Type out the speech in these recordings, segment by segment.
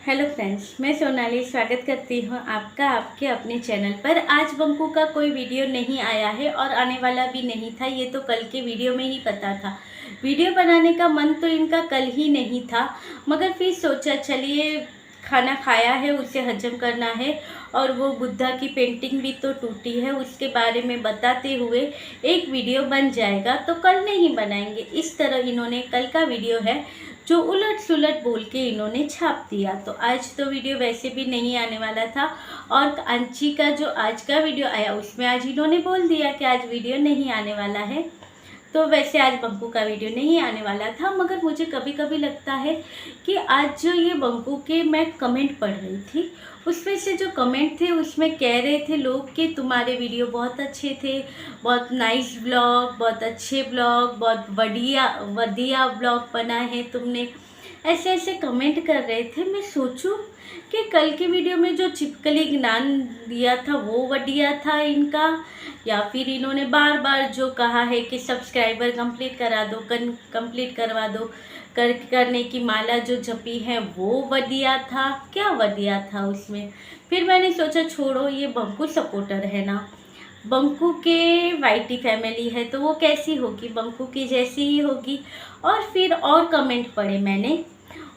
Hello friends, मैं सोनाली स्वागत करती हूँ आपका आपके अपने चैनल पर। आज बंकू का कोई वीडियो नहीं आया है और आने वाला भी नहीं था। ये तो कल के वीडियो में ही पता था। वीडियो बनाने का मन तो इनका कल ही नहीं था, मगर फिर सोचा चलिए खाना खाया है उसे हजम करना है, और वो बुद्धा की पेंटिंग भी तो टूटी है उसके बारे में बताते हुए एक वीडियो बन जाएगा, तो कल नहीं बनाएंगे। इस तरह इन्होंने कल का वीडियो है जो उलट सुलट बोल के इन्होंने छाप दिया। तो आज तो वीडियो वैसे भी नहीं आने वाला था, और अंशी का जो आज का वीडियो आया उसमें आज इन्होंने बोल दिया कि आज वीडियो नहीं आने वाला है। तो वैसे आज बंकू का वीडियो नहीं आने वाला था, मगर मुझे कभी कभी लगता है कि आज जो ये बंकू के मैं कमेंट पढ़ रही थी, उसमें से जो कमेंट थे उसमें कह रहे थे लोग कि तुम्हारे वीडियो बहुत अच्छे थे, बहुत नाइस ब्लॉग, बहुत अच्छे ब्लॉग, बहुत बढ़िया बढ़िया ब्लॉग बनाए हैं तुमने, ऐसे ऐसे कमेंट कर रहे थे। मैं सोचूं कि कल की वीडियो में जो छिपकली ज्ञान दिया था वो बढ़िया था इनका, या फिर इन्होंने बार बार जो कहा है कि सब्सक्राइबर कंप्लीट करा दो, कंप्लीट करवा दो, करने की माला जो जपी है वो बढ़िया था, क्या बढ़िया था उसमें। फिर मैंने सोचा छोड़ो, ये बंकू सपोर्टर है ना, बंकू के वाईटी फैमिली है तो वो कैसी होगी, बंकू की जैसी ही होगी। और फिर और कमेंट पढ़े मैंने,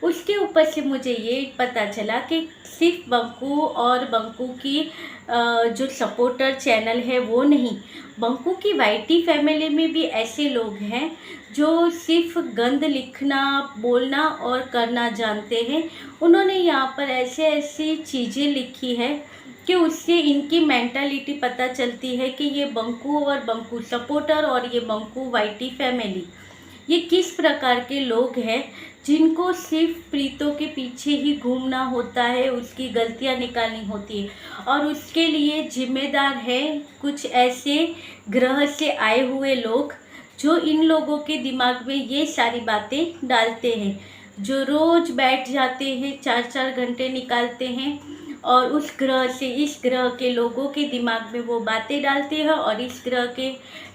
उसके ऊपर से मुझे ये पता चला कि सिर्फ बंकू और बंकू की जो सपोर्टर चैनल है वो नहीं, बंकू की वाईटी फैमिली में भी ऐसे लोग हैं जो सिर्फ गंद लिखना, बोलना और करना जानते हैं। उन्होंने यहाँ पर ऐसे ऐसी चीज़ें लिखी है कि उससे इनकी मेंटालिटी पता चलती है कि ये बंकू और बंकू सपोर्टर और ये बंकू वाईटी फैमिली ये किस प्रकार के लोग हैं, जिनको सिर्फ प्रीतों के पीछे ही घूमना होता है, उसकी गलतियां निकालनी होती है, और उसके लिए जिम्मेदार है कुछ ऐसे ग्रह से आए हुए लोग जो इन लोगों के दिमाग में ये सारी बातें डालते हैं, जो रोज़ बैठ जाते हैं 4-4 घंटे निकालते हैं और उस ग्रह से इस ग्रह के लोगों के दिमाग में वो बातें डालते हैं, और इस ग्रह के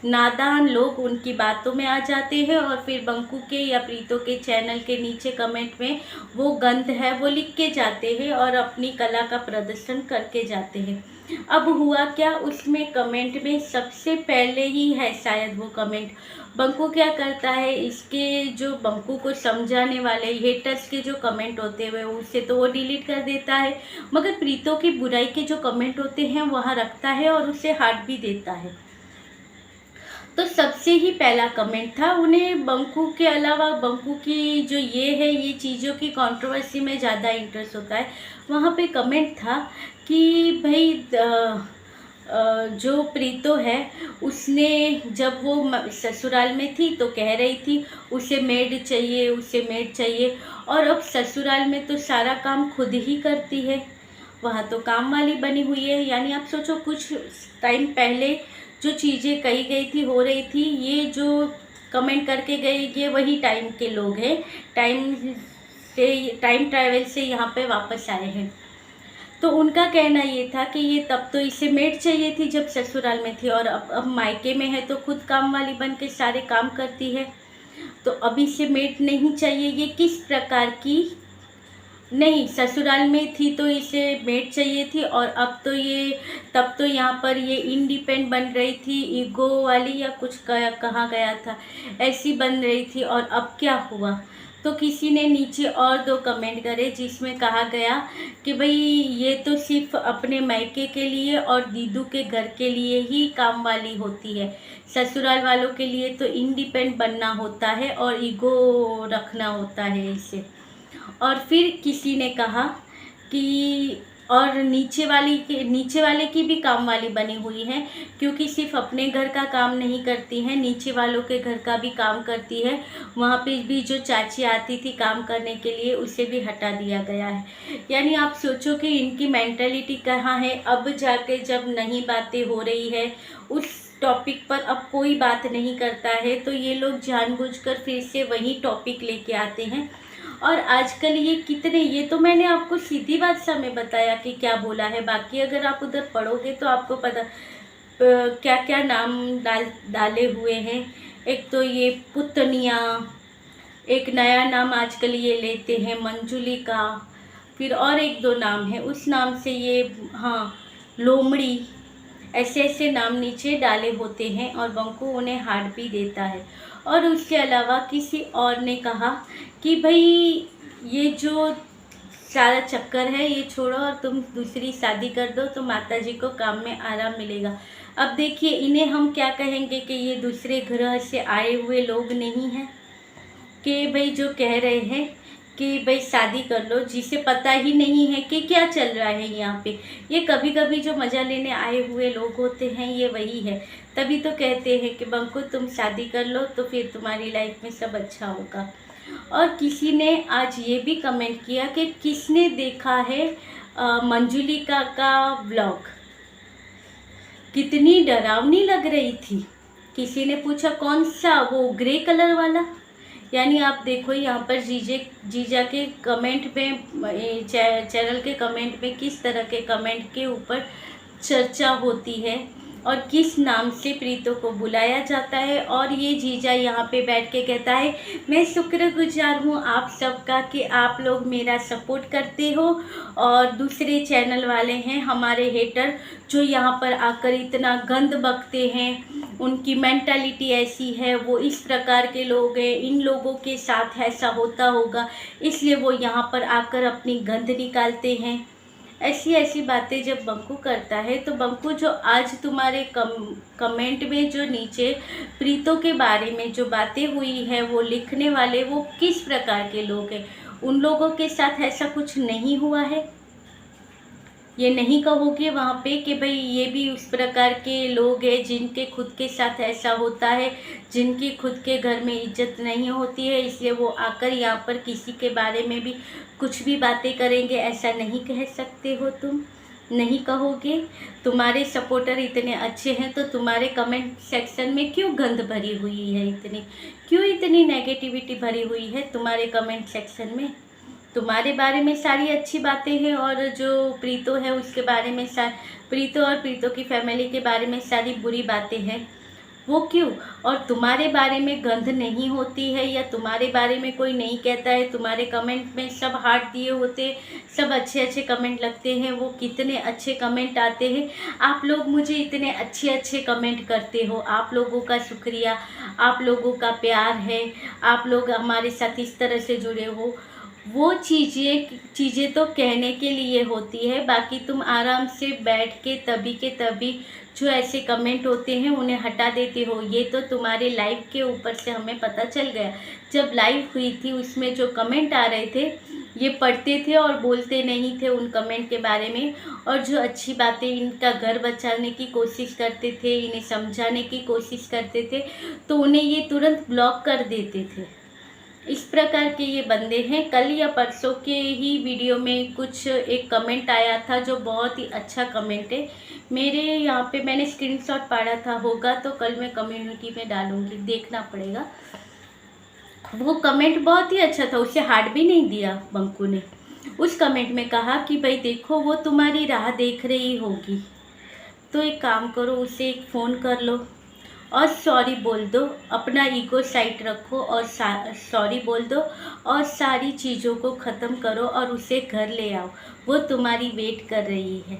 नादान लोग उनकी बातों में आ जाते हैं, और फिर बंकू के या प्रीतों के चैनल के नीचे कमेंट में वो गंद है वो लिख के जाते हैं और अपनी कला का प्रदर्शन करके जाते हैं। अब हुआ क्या, उसमें कमेंट में सबसे पहले ही है शायद वो कमेंट, बंकू क्या करता है, इसके जो बंकू को समझाने वाले हेटर्स के जो कमेंट होते हुए उससे तो वो डिलीट कर देता है, मगर प्रीतों की बुराई के जो कमेंट होते हैं वहाँ रखता है और उसे हार्ट भी देता है। तो सबसे ही पहला कमेंट था, उन्हें बंकू के अलावा बंकू की जो ये है ये चीज़ों की कंट्रोवर्सी में ज़्यादा इंटरेस्ट होता है। वहाँ पे कमेंट था कि भाई जो प्रीतो है उसने जब वो ससुराल में थी तो कह रही थी उसे मेड चाहिए, उसे मेड चाहिए, और अब ससुराल में तो सारा काम खुद ही करती है, वहाँ तो काम वाली बनी हुई है। यानी आप सोचो कुछ टाइम पहले जो चीज़ें कही गई थी हो रही थी, ये जो कमेंट करके गए ये वही टाइम के लोग हैं, टाइम ट्रैवल से यहाँ पे वापस आए हैं। तो उनका कहना ये था कि ये तब तो इसे मेड चाहिए थी जब ससुराल में थी, और अब मायके में है तो खुद काम वाली बन के सारे काम करती है, तो अब इसे मेड नहीं चाहिए। ये किस प्रकार की, नहीं ससुराल में थी तो इसे मेड चाहिए थी, और अब तो ये तब तो यहाँ पर ये इंडिपेंडेंट बन रही थी, ईगो वाली या कुछ कहा गया था ऐसी बन रही थी, और अब क्या हुआ। तो किसी ने नीचे और 2 कमेंट करे जिसमें कहा गया कि भाई ये तो सिर्फ अपने मायके के लिए और दीदू के घर के लिए ही काम वाली होती है, ससुराल वालों के लिए तो इंडिपेंडेंट बनना होता है और ईगो रखना होता है इसे। और फिर किसी ने कहा कि और नीचे वाले की भी काम वाली बनी हुई है, क्योंकि सिर्फ अपने घर का काम नहीं करती है, नीचे वालों के घर का भी काम करती है। वहाँ पे भी जो चाची आती थी काम करने के लिए उसे भी हटा दिया गया है। यानी आप सोचो कि इनकी मेंटालिटी कहाँ है। अब जाके जब नई बातें हो रही है उस टॉपिक पर अब कोई बात नहीं करता है, तो ये लोग जानबूझकर फिर से वही टॉपिक लेके आते हैं। और आजकल ये कितने, ये तो मैंने आपको सीधी बात में बताया कि क्या बोला है, बाकी अगर आप उधर पढ़ोगे तो आपको पता क्या क्या नाम डाले हुए हैं। एक तो ये पुतनिया, एक नया नाम आजकल ये लेते हैं मंजुलिका, फिर और एक दो नाम है, उस नाम से ये, हाँ, लोमड़ी, ऐसे ऐसे नाम नीचे डाले होते हैं और बंकू उन्हें हार्ट भी देता है। और उसके अलावा किसी और ने कहा कि भाई ये जो सारा चक्कर है ये छोड़ो और तुम दूसरी शादी कर दो तो माताजी को काम में आराम मिलेगा। अब देखिए, इन्हें हम क्या कहेंगे कि ये दूसरे ग्रह से आए हुए लोग नहीं हैं कि भाई जो कह रहे हैं कि भाई शादी कर लो, जिसे पता ही नहीं है कि क्या चल रहा है यहाँ पे। ये कभी कभी जो मज़ा लेने आए हुए लोग होते हैं ये वही है, तभी तो कहते हैं कि बंकू तुम शादी कर लो तो फिर तुम्हारी लाइफ में सब अच्छा होगा। और किसी ने आज ये भी कमेंट किया कि किसने देखा है मंजुलिका का ब्लॉग, कितनी डरावनी लग रही थी। किसी ने पूछा कौन सा, वो ग्रे कलर वाला। यानी आप देखो यहाँ पर जीजा के कमेंट में, चैनल के कमेंट में किस तरह के कमेंट के ऊपर चर्चा होती है और किस नाम से प्रीतो को बुलाया जाता है। और ये जीजा यहाँ पे बैठ के कहता है मैं शुक्रगुजार हूँ आप सबका कि आप लोग मेरा सपोर्ट करते हो, और दूसरे चैनल वाले हैं हमारे हेटर जो यहाँ पर आकर इतना गंद बकते हैं, उनकी मेंटालिटी ऐसी है, वो इस प्रकार के लोग हैं, इन लोगों के साथ ऐसा होता होगा इसलिए वो यहाँ पर आकर अपनी गंद निकालते हैं। ऐसी ऐसी बातें जब बंकू करता है तो बंकू जो आज तुम्हारे कमेंट में जो नीचे प्रीतो के बारे में जो बातें हुई है वो लिखने वाले वो किस प्रकार के लोग हैं, उन लोगों के साथ ऐसा कुछ नहीं हुआ है। ये नहीं कहोगे वहाँ पे कि भाई ये भी उस प्रकार के लोग हैं जिनके खुद के साथ ऐसा होता है, जिनकी खुद के घर में इज्जत नहीं होती है इसलिए वो आकर यहाँ पर किसी के बारे में भी कुछ भी बातें करेंगे, ऐसा नहीं कह सकते हो तुम, नहीं कहोगे। तुम्हारे सपोर्टर इतने अच्छे हैं तो तुम्हारे कमेंट सेक्शन में क्यों गंद भरी हुई है, इतनी क्यों इतनी नेगेटिविटी भरी हुई है तुम्हारे कमेंट सेक्शन में। तुम्हारे बारे में सारी अच्छी बातें हैं और जो प्रीतो है उसके बारे में प्रीतो और प्रीतो की फैमिली के बारे में सारी बुरी बातें हैं, वो क्यों। और तुम्हारे बारे में गंद नहीं होती है या तुम्हारे बारे में कोई नहीं कहता है, तुम्हारे कमेंट में सब हार्ट दिए होते, सब अच्छे अच्छे कमेंट लगते हैं, वो कितने अच्छे कमेंट आते हैं। आप लोग मुझे इतने अच्छे अच्छे कमेंट करते हो, आप लोगों का शुक्रिया, आप लोगों का प्यार है, आप लोग हमारे साथ इस तरह से जुड़े हो। वो चीज़ें तो कहने के लिए होती है, बाकी तुम आराम से बैठ के तभी के तभी जो ऐसे कमेंट होते हैं उन्हें हटा देते हो। ये तो तुम्हारे लाइव के ऊपर से हमें पता चल गया, जब लाइव हुई थी उसमें जो कमेंट आ रहे थे ये पढ़ते थे और बोलते नहीं थे उन कमेंट के बारे में, और जो अच्छी बातें इनका घर बचाने की कोशिश करते थे, इन्हें समझाने की कोशिश करते थे तो उन्हें ये तुरंत ब्लॉक कर देते थे। इस प्रकार के ये बंदे हैं। कल या परसों के ही वीडियो में कुछ एक कमेंट आया था जो बहुत ही अच्छा कमेंट है, मेरे यहाँ पे मैंने स्क्रीनशॉट पाड़ा था, होगा तो कल मैं कम्युनिटी में डालूँगी, देखना पड़ेगा। वो कमेंट बहुत ही अच्छा था, उसे हार्ट भी नहीं दिया बंकू ने। उस कमेंट में कहा कि भाई देखो वो तुम्हारी राह देख रही होगी तो एक काम करो, उसे एक फ़ोन कर लो और सॉरी बोल दो, अपना ईगो साइड रखो और सॉरी बोल दो और सारी चीज़ों को ख़त्म करो और उसे घर ले आओ, वो तुम्हारी वेट कर रही है।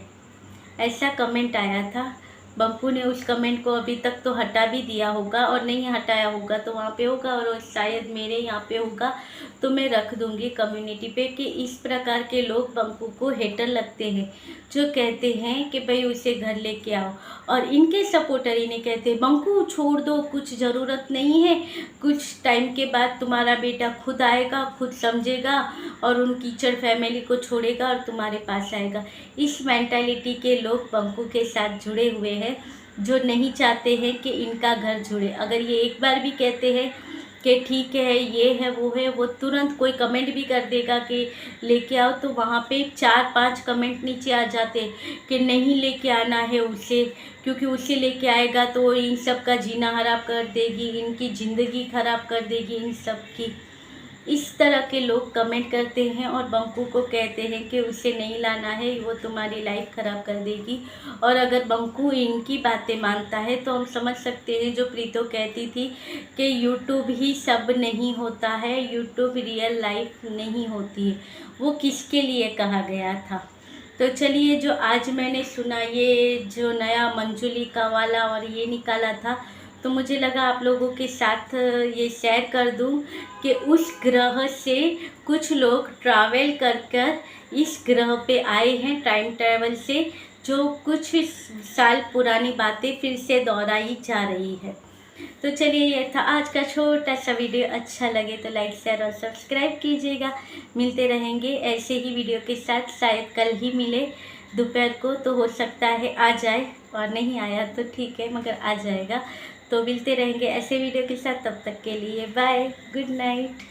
ऐसा कमेंट आया था। बंकू ने उस कमेंट को अभी तक तो हटा भी दिया होगा, और नहीं हटाया होगा तो वहाँ पे होगा, और शायद मेरे यहाँ पे होगा तो मैं रख दूँगी कम्युनिटी पे कि इस प्रकार के लोग बंकू को हेटर लगते हैं जो कहते हैं कि भाई उसे घर लेके आओ, और इनके सपोर्टर इन्हें कहते हैं बंकू छोड़ दो, कुछ ज़रूरत नहीं है, कुछ टाइम के बाद तुम्हारा बेटा खुद आएगा, खुद समझेगा और उन कीचड़ फैमिली को छोड़ेगा और तुम्हारे पास आएगा। इस मेंटालिटी के लोग बंकू के साथ जुड़े हुए हैं जो नहीं चाहते हैं कि इनका घर जुड़े। अगर ये एक बार भी कहते हैं कि ठीक है ये है, वो तुरंत कोई कमेंट भी कर देगा कि लेके आओ, तो वहाँ पे 4-5 कमेंट नीचे आ जाते कि नहीं लेके आना है उसे, क्योंकि उसे लेके आएगा तो इन सब का जीना खराब कर देगी, इनकी ज़िंदगी ख़राब कर देगी इन सब की। इस तरह के लोग कमेंट करते हैं और बंकू को कहते हैं कि उसे नहीं लाना है, वो तुम्हारी लाइफ ख़राब कर देगी। और अगर बंकू इनकी बातें मानता है तो हम समझ सकते हैं जो प्रीतो कहती थी कि यूट्यूब ही सब नहीं होता है, यूट्यूब रियल लाइफ नहीं होती है, वो किसके लिए कहा गया था। तो चलिए, जो आज मैंने सुना, ये जो नया मंजुलिका वाला और ये निकाला था, तो मुझे लगा आप लोगों के साथ ये शेयर कर दूं कि उस ग्रह से कुछ लोग ट्रैवल कर कर इस ग्रह पे आए हैं, टाइम ट्रैवल से, जो कुछ साल पुरानी बातें फिर से दोहराई जा रही है। तो चलिए, ये था आज का छोटा सा वीडियो। अच्छा लगे तो लाइक शेयर और सब्सक्राइब कीजिएगा। मिलते रहेंगे ऐसे ही वीडियो के साथ, शायद कल ही मिले दोपहर को, तो हो सकता है आ जाए, और नहीं आया तो ठीक है, मगर आ जाएगा। तो मिलते रहेंगे ऐसे वीडियो के साथ, तब तक के लिए बाय, गुड नाइट।